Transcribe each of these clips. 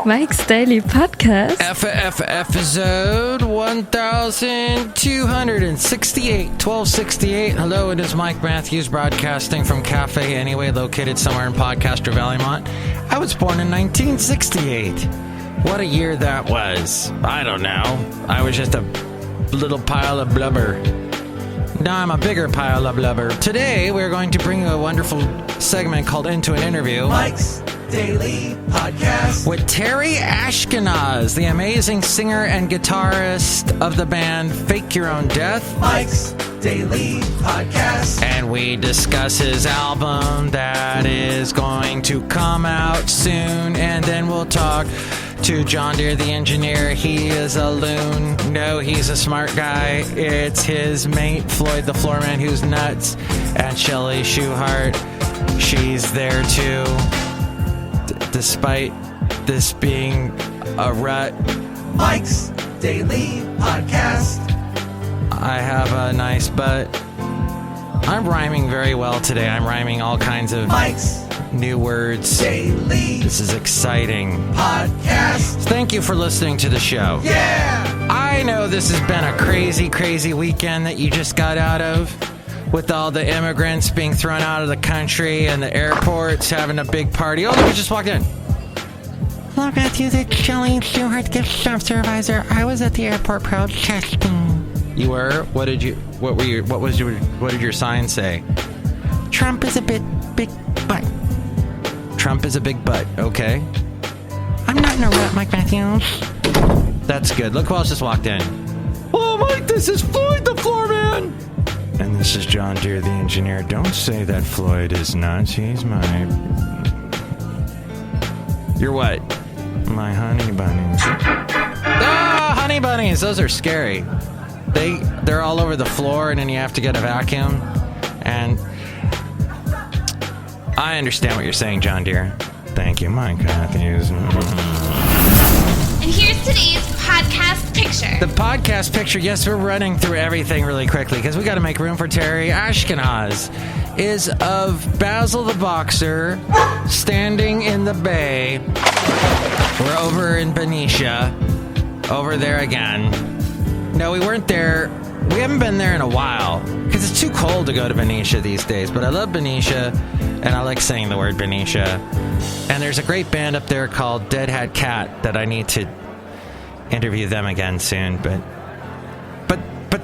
Mike's Daily Podcast. Episode 1268. Hello, it is Mike Matthews broadcasting from Cafe Anyway, located somewhere in Podcaster Valleymont. I was born in 1968. What a year that was. I don't know. I was just a little pile of blubber. Now I'm a bigger pile of blubber. Today, we're going to bring you a wonderful segment called Into an Interview. Mike's Daily Podcast. With TERRY ASHKINOS, the amazing singer and guitarist of the band Fake Your Own Death. Mike's Daily Podcast. And we discuss his album that is going to come out soon. And then we'll talk to John Deere, the engineer. He is a loon. No, he's a smart guy. It's his mate, Floyd the Floorman, who's nuts. And Chely Shoehart, she's there too. Despite this being a rut. Mike's Daily Podcast. I have a nice butt. I'm rhyming very well today. I'm rhyming all kinds of Mike's new words. Daily This is exciting. Podcast. Thank you for listening to the show. Yeah! I know this has been a crazy, crazy weekend that you just got out of, with all the immigrants being thrown out of the country and the airports having a big party. Oh, look, I just walked in. Hello, Matthew, the Chely Shoehart gift shop supervisor. I was at the airport protesting. You were? What did your sign say? Trump is a big butt. Trump is a big butt. Okay. I'm not in a rut, Mike Matthews. That's good. Look who else just walked in. Oh, Mike, this is Floyd the Floorman. And this is John Deere, the engineer. Don't say that Floyd is nuts. He's my... You're what? My honey bunnies. Ah, honey bunnies. Those are scary. They're all over the floor, and then you have to get a vacuum. And I understand what you're saying, John Deere. Thank you, Mike Matthews. And here's today's podcast picture. The podcast picture, yes, we're running through everything really quickly because we got to make room for TERRY ASHKINOS, is of Basil the Boxer standing in the bay. We're over in Benita, over there again. No, we weren't there. We haven't been there in a while because it's too cold to go to Benita these days, but I love Benita, and I like saying the word Benita. And there's a great band up there called Dead Hat Cat that I need to interview them again soon, but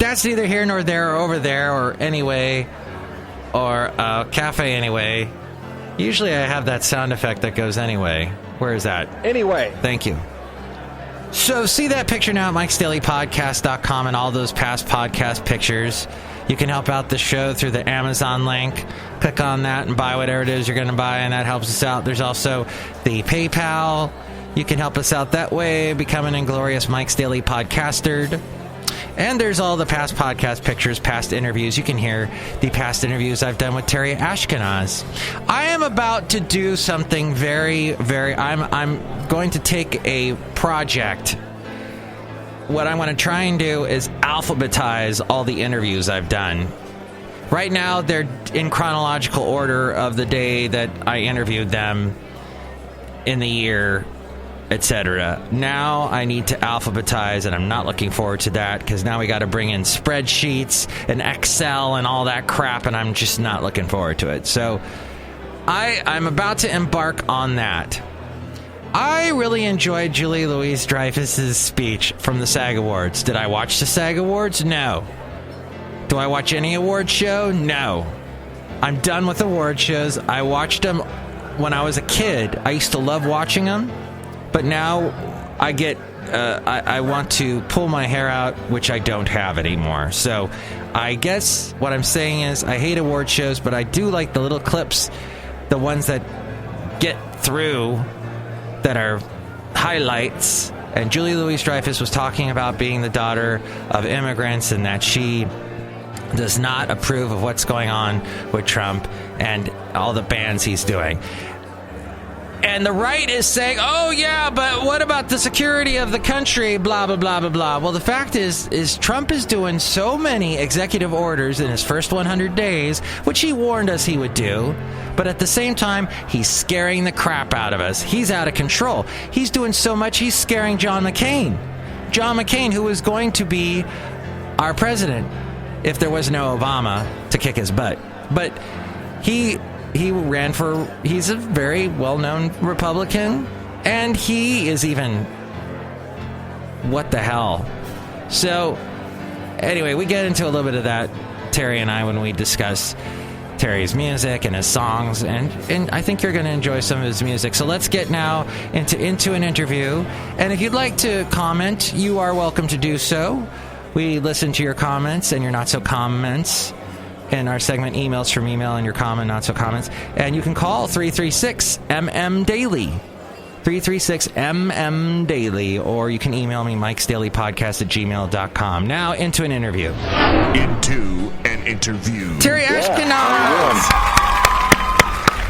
that's neither here nor there or over there or anyway or Cafe Anyway. Usually I have that sound effect that goes anyway. Where is that? Anyway. Thank you. So see that picture now at MIKEs-DAILY-PODCAST-1268 and all those past podcast pictures. You can help out the show through the Amazon link. Click on that and buy whatever it is you're going to buy, and that helps us out. There's also the PayPal. You can help us out that way, become an inglorious Mike's Daily Podcaster. And there's all the past podcast pictures, past interviews. You can hear the past interviews I've done with TERRY ASHKINOS. I am about to do something very, very... I'm going to take a project. What I'm going to try and do is alphabetize all the interviews I've done. Right now, they're in chronological order of the day that I interviewed them, in the year, etc. Now I need to alphabetize, and I'm not looking forward to that because now we got to bring in spreadsheets and Excel and all that crap, and I'm just not looking forward to it. So I'm about to embark on that. I really enjoyed Julie Louis-Dreyfus's speech from the SAG Awards. Did I watch the SAG Awards? No. Do I watch any award show? No. I'm done with award shows. I watched them when I was a kid. I used to love watching them, but now I get I want to pull my hair out, which I don't have anymore. So I guess what I'm saying is I hate award shows, but I do like the little clips, the ones that get through, that are highlights. And Julie Louis-Dreyfus was talking about being the daughter of immigrants and that she does not approve of what's going on with Trump and all the bans he's doing. And the right is saying, oh, yeah, but what about the security of the country, blah, blah, blah, blah, blah. Well, the fact is Trump is doing so many executive orders in his first 100 days, which he warned us he would do. But at the same time, he's scaring the crap out of us. He's out of control. He's doing so much, he's scaring John McCain. John McCain, who was going to be our president if there was no Obama to kick his butt. But he ran for, he's a very well-known Republican, and he is even, what the hell? So, anyway, we get into a little bit of that, Terry and I, when we discuss Terry's music and his songs, and I think you're going to enjoy some of his music. So let's get now into an interview, and if you'd like to comment, you are welcome to do so. We listen to your comments and your not-so-comments in our segment Emails from Email and your comment, not so comments. And you can call 336-MM-DAILY. 336-MM-DAILY. Or you can email me, MIKEs-DAILY-PODCAST@gmail.com. Now, into an interview. Into an interview. Terry Ashkinos!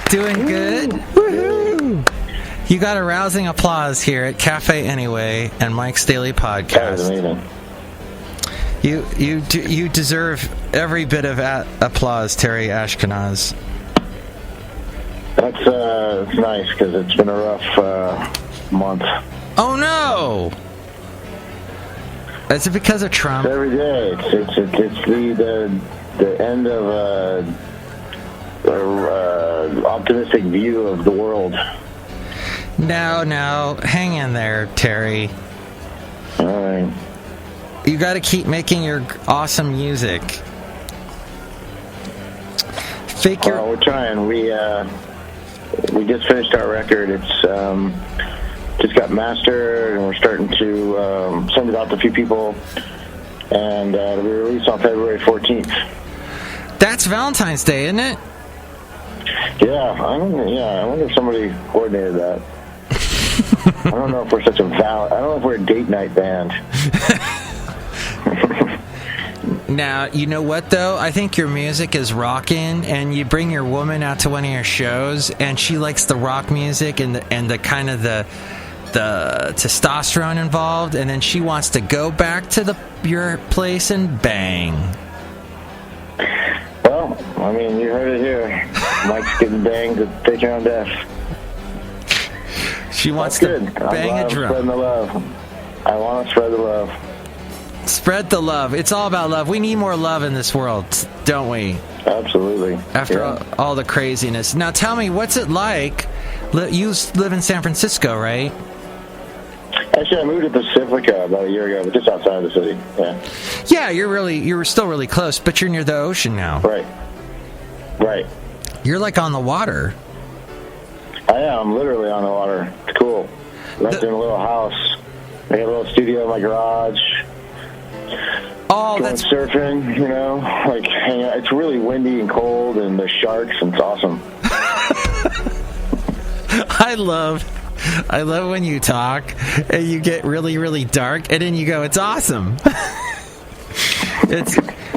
Doing good? Woohoo! You got a rousing applause here at Cafe Anyway and Mike's Daily Podcast. That was amazing. You deserve every bit of applause, Terry Ashkinos. That's nice, because it's been a rough month. Oh no! Is it because of Trump? It's every day. It's the end of an optimistic view of the world. No, hang in there, Terry. All right. You got to keep making your awesome music. We're trying. We just finished our record. It's just got mastered, and we're starting to send it out to a few people, and it'll be released on February 14th. That's Valentine's Day, isn't it? Yeah, I wonder if somebody coordinated that. I don't know if we're I don't know if we're a date night band. Now, you know what, though? I think your music is rockin', and you bring your woman out to one of your shows, and she likes the rock music and the kind of the testosterone involved, and then she wants to go back to your place and bang. Well, I mean, you heard it here. Mike's getting banged to take her on death. She wants to bang a drum. Spreading the love. I want to spread the love. Spread the love. It's all about love. We need more love in this world, don't we? Absolutely. After all the craziness. Now tell me, what's it like? You live in San Francisco, right? Actually, I moved to Pacifica about a year ago, but just outside of the city. Yeah, you're still really close, but you're near the ocean now. Right. You're like on the water. I am. I'm literally on the water. It's cool. Renting a little house. I got a little studio in my garage. Oh, going surfing, like hanging out. It's really windy and cold, and there's sharks, and it's awesome. I love when you talk and you get really, really dark, and then you go, "It's awesome."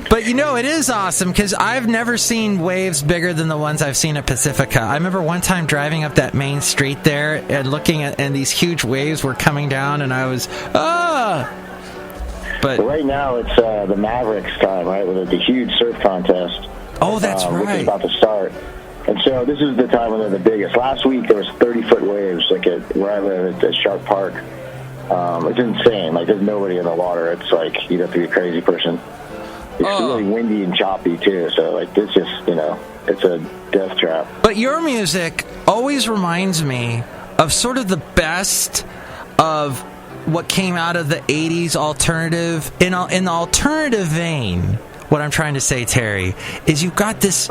But it is awesome because I've never seen waves bigger than the ones I've seen at Pacifica. I remember one time driving up that main street there and looking at, and these huge waves were coming down, and I was, But right now it's the Mavericks time, right, with the huge surf contest. Oh, that's right. Which is about to start. And so this is the time when they're the biggest. Last week there was 30-foot waves, like where I live at Shark Park. It's insane. Like there's nobody in the water. It's like you'd have to be a crazy person. It's really windy and choppy too. So like this just it's a death trap. But your music always reminds me of sort of the best of what came out of the 80s alternative. In the alternative vein, what I'm trying to say, Terry, is you've got this,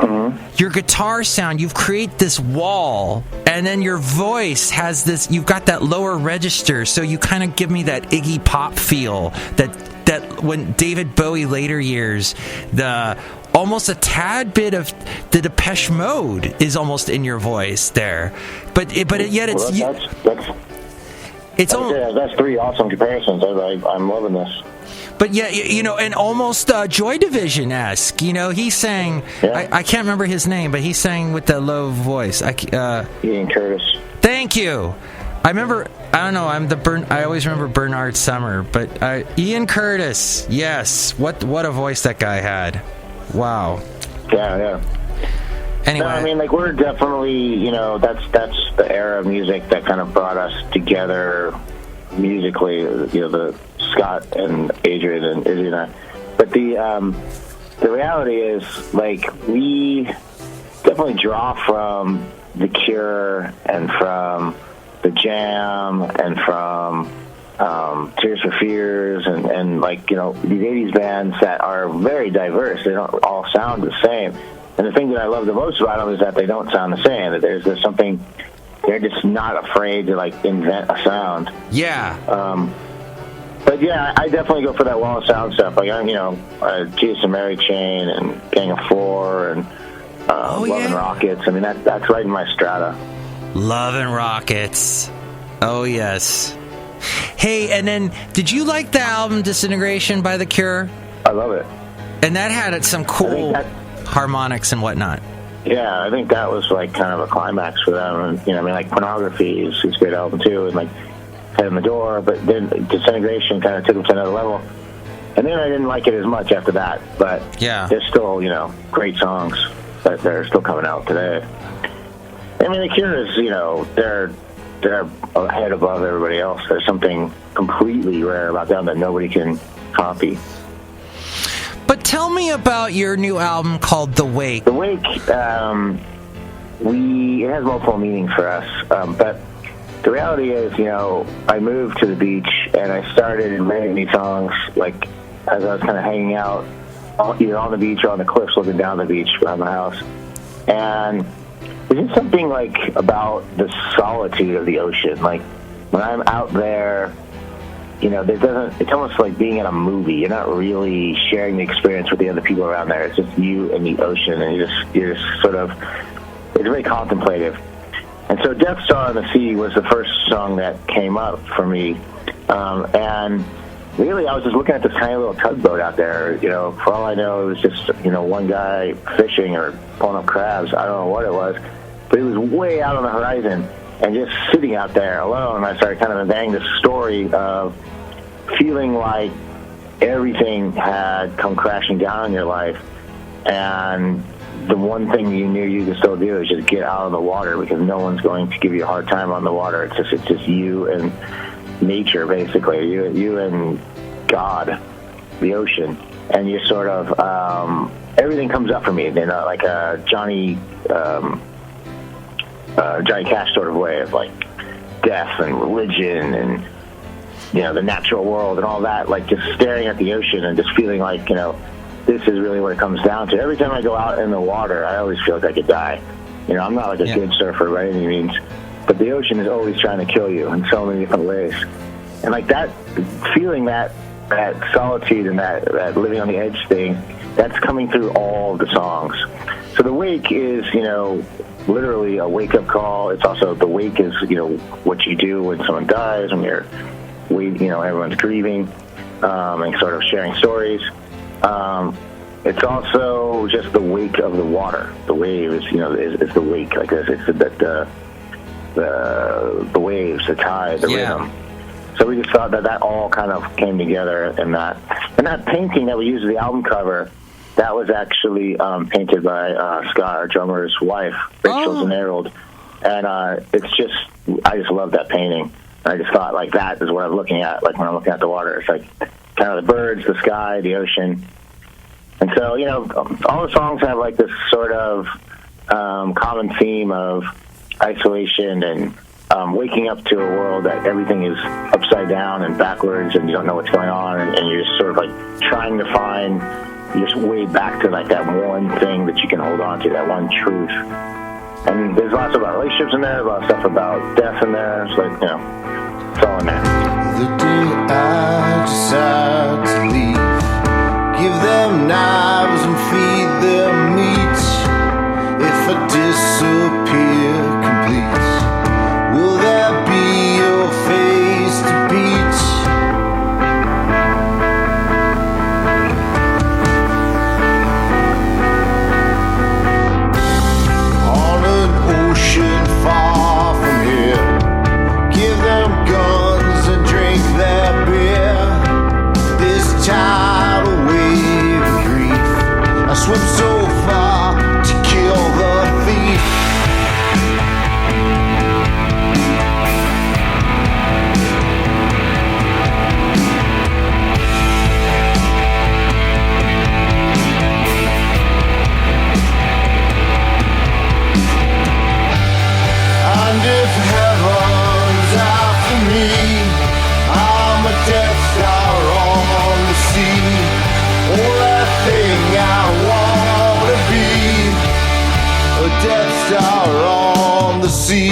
your guitar sound, you've created this wall, and then your voice has this, you've got that lower register, so you kind of give me that Iggy Pop feel, that when David Bowie later years, almost a tad bit of the Depeche Mode is almost in your voice there, but yet it's... That's three awesome comparisons. I'm loving this. But yeah, and almost Joy Division-esque. He sang. Yeah. I can't remember his name, but he sang with the low voice. Ian Curtis. Thank you. I don't know, I always remember Bernard Summer, but Ian Curtis, yes. What a voice that guy had. Wow. Yeah. Anyway. No, I mean, like, we're definitely, that's the era of music that kind of brought us together musically, the Scott and Adrian and Izzy and I. But the reality is, like, we definitely draw from The Cure and from The Jam and from Tears for Fears and like, these 80s bands that are very diverse. They don't all sound the same. And the thing that I love the most about them is that they don't sound the same. That there's something, they're just not afraid to, like, invent a sound. Yeah. But yeah, I definitely go for that wall of sound stuff. Like, Jesus and Mary Chain and Gang of Four and Love and Rockets. I mean, that's right in my strata. Love and Rockets. Oh, yes. Hey, and then, did you like the album Disintegration by The Cure? I love it. And that had some cool harmonics and whatnot. Yeah, I think that was, like, kind of a climax for them. And, like, Pornography is a great album, too, and, like, Head in the Door, but then Disintegration kind of took them to another level. And then I didn't like it as much after that, but there's still, great songs that they're still coming out today. I mean, The Cure is, they're a head above everybody else. There's something completely rare about them that nobody can copy. But tell me about your new album called The Wake. The Wake, it has multiple meanings for us, but the reality is, I moved to the beach and I started writing these songs, like, as I was kind of hanging out, either on the beach or on the cliffs looking down the beach around the house. And there's just something, like, about the solitude of the ocean. Like, when I'm out there, it's almost like being in a movie. You're not really sharing the experience with the other people around there. It's just you and the ocean, and you're just sort of, it's very contemplative. And so Death Star on the Sea was the first song that came up for me. And really, I was just looking at this tiny little tugboat out there. For all I know, it was just, one guy fishing or pulling up crabs. I don't know what it was. But it was way out on the horizon. And just sitting out there alone, I started kind of inventing this story of feeling like everything had come crashing down in your life. And the one thing you knew you could still do is just get out of the water, because no one's going to give you a hard time on the water. It's just you and nature, basically. You and God, the ocean. And you sort of, everything comes up for me in like a Johnny Cash sort of way of, like, death and religion and, the natural world and all that, like, just staring at the ocean and just feeling like, this is really what it comes down to. Every time I go out in the water, I always feel like I could die. I'm not like a good surfer by any means, but the ocean is always trying to kill you in so many different ways. And, like, that feeling, that solitude and that living on the edge thing, that's coming through all of the songs. So The Wake is, literally a wake-up call. It's also, the wake is, what you do when someone dies, when everyone's grieving, and sort of sharing stories. It's also just the wake of the water. The wave is, is the wake. Like this. It's the waves, the tide, the rhythm. So we just thought that all kind of came together in that. And that painting that we used as the album cover, that was actually painted by Scott, our drummer's wife, Rachel Zenerald. And I just love that painting. And I just thought, like, that is what I'm looking at, like, when I'm looking at the water. It's like kind of the birds, the sky, the ocean. And so, all the songs have, like, this sort of common theme of isolation and waking up to a world that everything is upside down and backwards and you don't know what's going on, and you're just sort of, like, trying to find your way back to, like, that one thing that you can hold on to, that one truth. And there's lots about relationships in there, a lot of stuff about death in there. It's like, it's all in there. The day I decide to leave, give them knives and feed them meat. If I disappear complete, will that be your face to beat? On an ocean far from here, Star on the sea.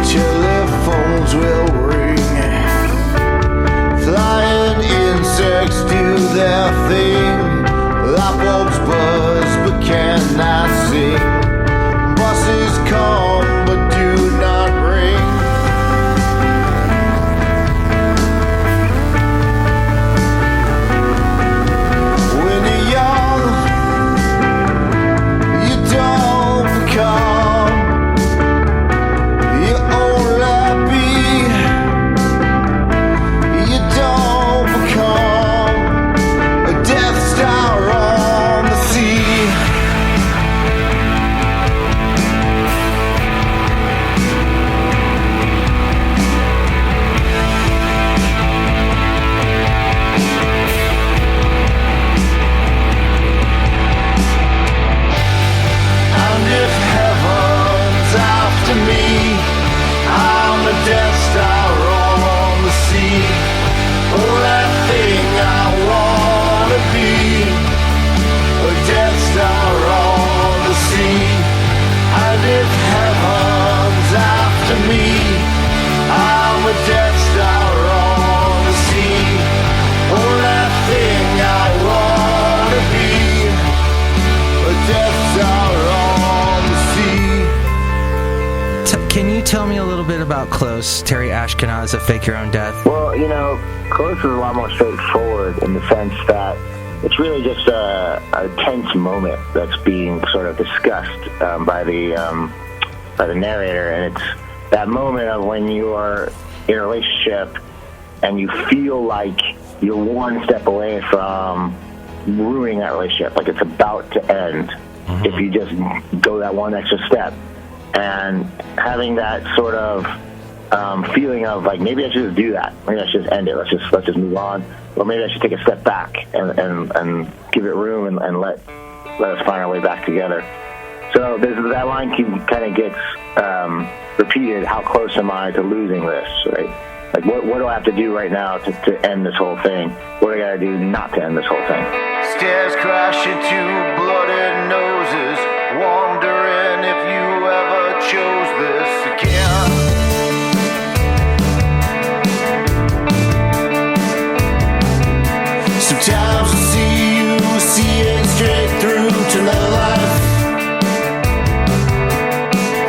Telephones will ring, flying insects do their thing. Light bulbs buzz but cannot sing. Buses come but do not ring. When you're young, you don't become your own be. You don't become a Death Star on the sea. And if heaven's after me, I'm a Death Star on the sea. Oh, that thing I wanna be, a Death Star on the sea. And if heaven's after me, I'm a Death Star on the sea. Oh, that thing I wanna be, a Death Star on the sea. Can you tell me a little bit about Close, Terry Ashkinos, a Fake Your Own Death? Well, Close is a lot more straightforward in the sense that it's really just a tense moment that's being sort of discussed by the narrator, and it's that moment of when you are in a relationship and you feel like you're one step away from ruining that relationship, like it's about to end if you just go that one extra step. And having that sort of feeling of like, maybe I should just do that. Maybe I should just end it. Let's just move on. Or maybe I should take a step back and give it room and let us find our way back together. So that line kind of gets repeated. How close am I to losing this? Right? Like, what do I have to do right now to end this whole thing? What do I got to do not to end this whole thing? Stairs crash into blooded noses, wondering if you ever chose this again. Sometimes I see you seeing straight through to another life.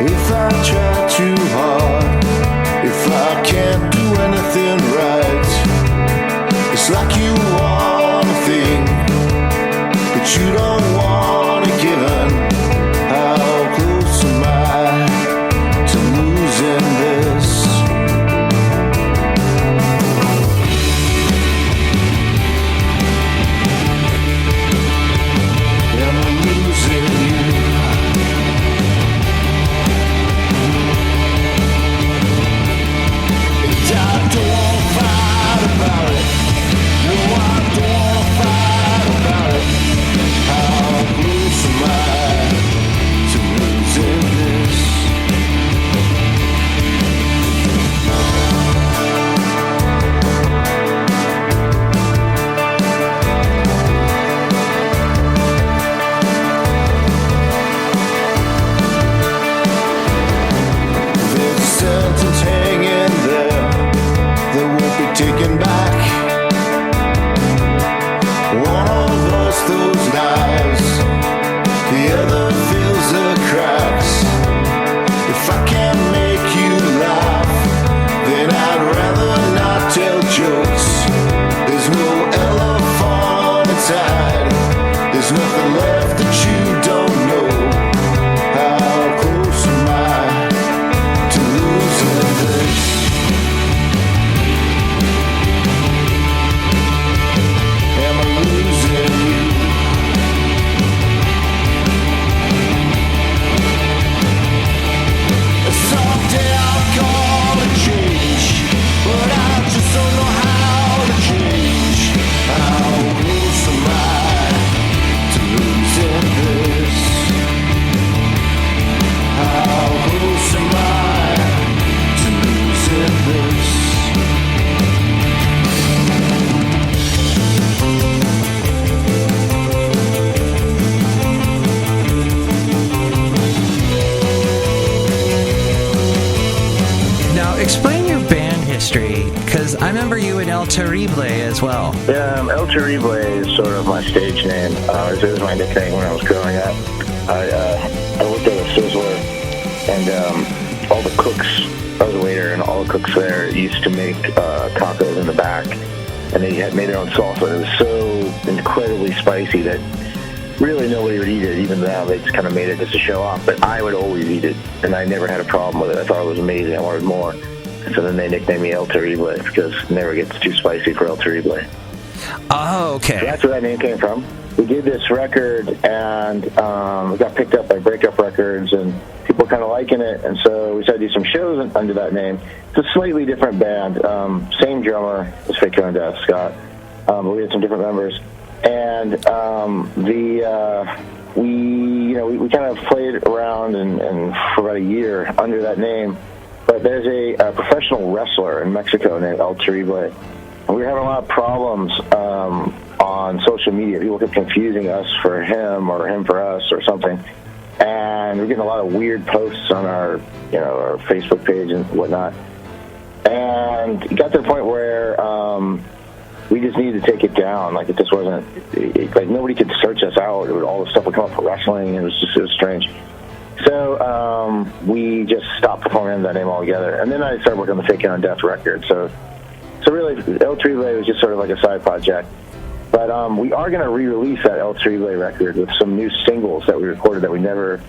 If I try too hard, if I can't do anything right, it's like you want a thing, but you don't want it given. How close am I to losing this? Am I losing you? And I don't want to fight about it. No, I don't want to fight about it. How close am I to losing this? There's a sentence hanging there that won't be taken back. One of us those knives, the other fills the cracks. If I can't make you laugh, then I'd rather not tell jokes. There's no elephant inside, there's nothing left that you don't know. How close am I to losing this? Am I losing you? Someday I'll call a change, but I just don't know how to change. How close am I to losing? history? Because I remember you in El Terrible as well. El Terrible is sort of my stage name. It was my nickname when I was growing up. I worked at a Sizzler, and all the cooks, I was a waiter, and all the cooks there used to make tacos in the back, and they had made their own salsa. It was so incredibly spicy that really nobody would eat it, even though they just kind of made it just to show off. But I would always eat it, and I never had a problem with it. I thought it was amazing. I wanted more. And so then they nicknamed me El Terrible because it never gets too spicy for El Terrible. Oh, okay. So that's where that name came from. We did this record, and it got picked up by Breakup Records, and people were kind of liking it, and so we started to do some shows under that name. It's a slightly different band. Same drummer as Faker and Death, Scott, but we had some different members. And we kind of played around and for about a year under that name. But there's a professional wrestler in Mexico named El Terrible, and we were having a lot of problems on social media. People kept confusing us for him or him for us or something. And we're getting a lot of weird posts on our Facebook page and whatnot. And it got to the point where we just needed to take it down. Like, it just wasn't, like, nobody could search us out. All the stuff would come up for wrestling, and it was strange. So we just stopped performing under that name altogether. And then I started working on the Faking on Death record. So really, El Terrible was just sort of like a side project. But we are going to re-release that El Terrible record with some new singles that we recorded that we never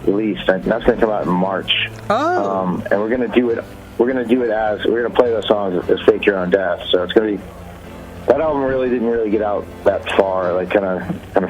released. And that's going to come out in March. Oh. And we're going to do it. We're going to play those songs as Fake Your Own Death. So it's going to be. That album didn't get out that far, like kind of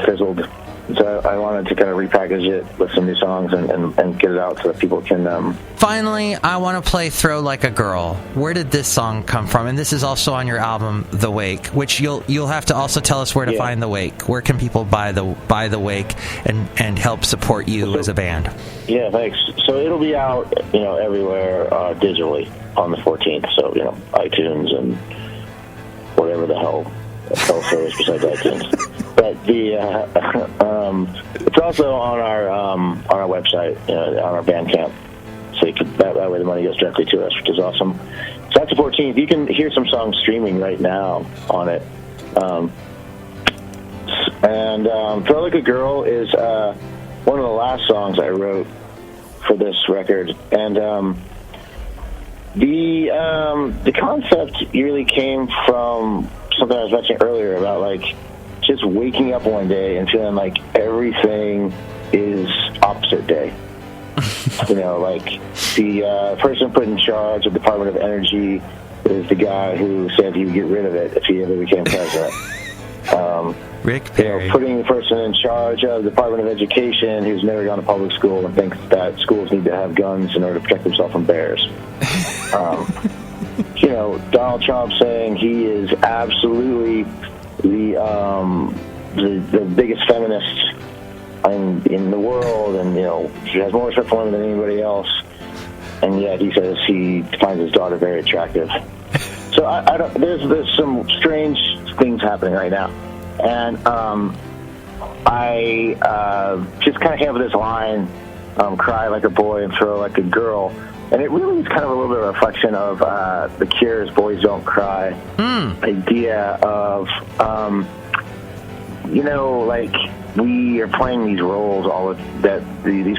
fizzled. So I wanted to kind of repackage it with some new songs and get it out so that people can... Finally, I want to play Throw Like a Girl. Where did this song come from? And this is also on your album, The Wake, which you'll have to also tell us where to find The Wake. Where can people buy the Wake and help support you as a band? Yeah, thanks. So it'll be out, everywhere digitally on the 14th. So, iTunes and whatever the hell else there is besides iTunes. But it's also on our website, on our Bandcamp. So that way the money goes directly to us, which is awesome. So that's the 14th. You can hear some songs streaming right now on it. And Throw Like a Girl is one of the last songs I wrote for this record. And the concept really came from something I was mentioning earlier about, like, just waking up one day and feeling like everything is opposite day. Like the person put in charge of the Department of Energy is the guy who said he would get rid of it if he ever became president. Rick Perry. Putting the person in charge of the Department of Education who's never gone to public school and thinks that schools need to have guns in order to protect themselves from bears. Donald Trump saying he is absolutely the biggest feminist in the world, and she has more respect for women than anybody else, and yet he says he finds his daughter very attractive. So I don't. There's some strange things happening right now, and I just kind of have this line, "Cry like a boy and throw like a girl." And it really is kind of a little bit of a reflection of The Cure's Boys Don't Cry idea of, like, we are playing these roles, these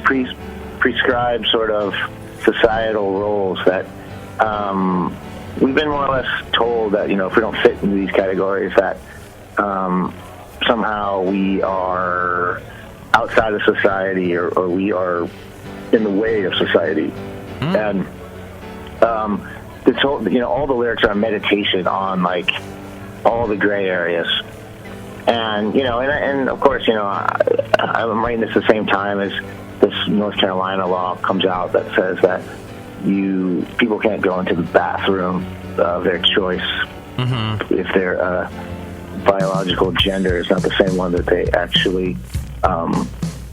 prescribed sort of societal roles that we've been more or less told that, if we don't fit into these categories, that somehow we are outside of society or we are in the way of society. And this whole, all the lyrics are a meditation on, like, all the gray areas. And, and of course, I'm writing this at the same time as this North Carolina law comes out that says that people can't go into the bathroom of their choice if their biological gender is not the same one that they actually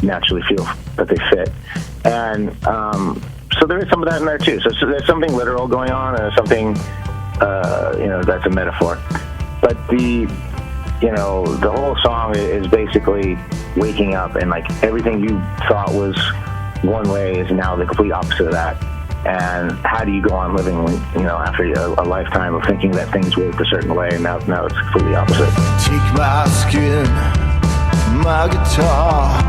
naturally feel that they fit. And so there is some of that in there too. So there's something literal going on, and there's something that's a metaphor. But the whole song is basically waking up, and, like, everything you thought was one way is now the complete opposite of that. And how do you go on living when, after a lifetime of thinking that things worked a certain way, and now it's completely opposite. Take my skin, my guitar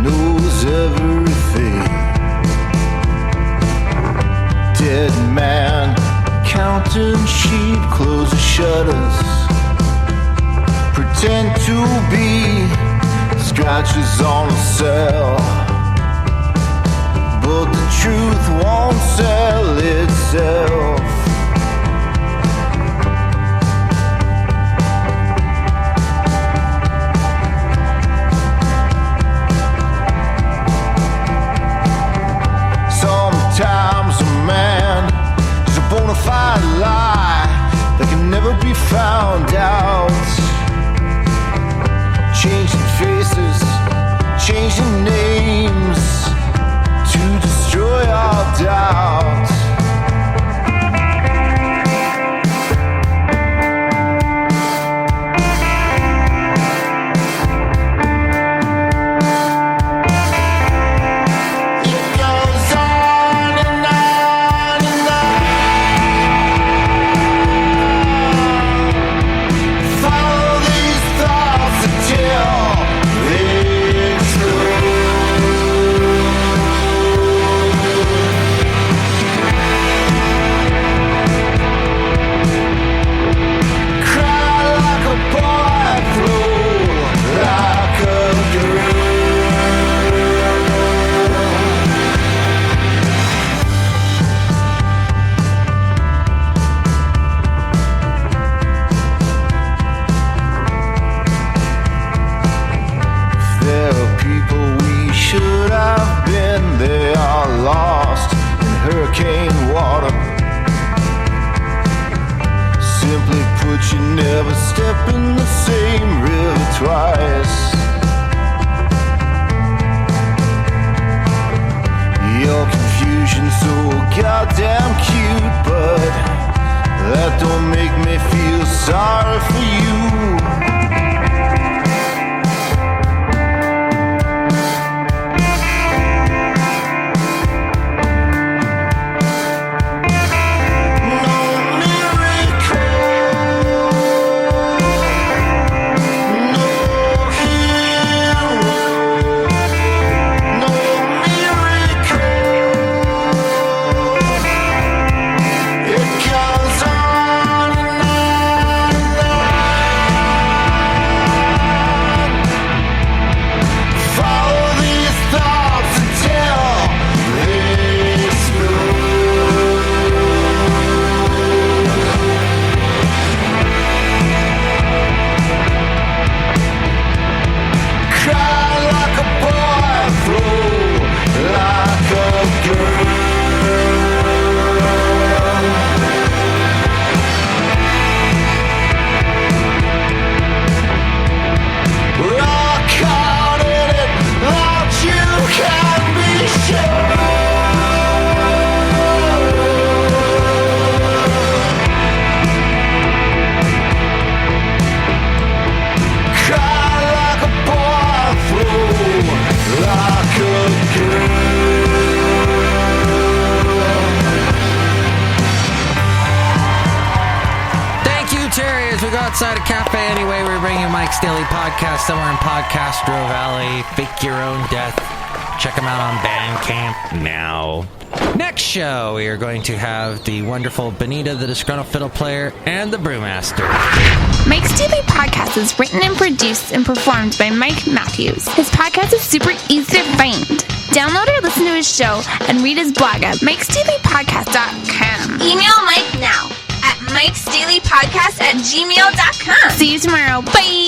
knows everything. Dead man, counting sheep, close the shutters. Pretend to be scratches on a cell, but the truth won't sell itself. Sometimes a man is a bona fide lie that can never be found out. Changing faces, changing names to destroy all doubt. You never step in the same river twice. Your confusion's so goddamn cute, but that don't make me feel sorry for you. Outside a cafe anyway, we're bringing you Mike's Daily Podcast somewhere in Podcastro Valley. Fake your own death. Check them out on Bandcamp now. Next show, we are going to have the wonderful Benita, the Disgruntled Fiddle Player, and the Brewmaster. Mike's Daily Podcast is written and produced and performed by Mike Matthews. His podcast is super easy to find. Download or listen to his show and read his blog at MIKEs-DAILY-PODCAST.com. Email Mike now at MIKEs-DAILY-PODCAST@gmail.com. See you tomorrow. Bye!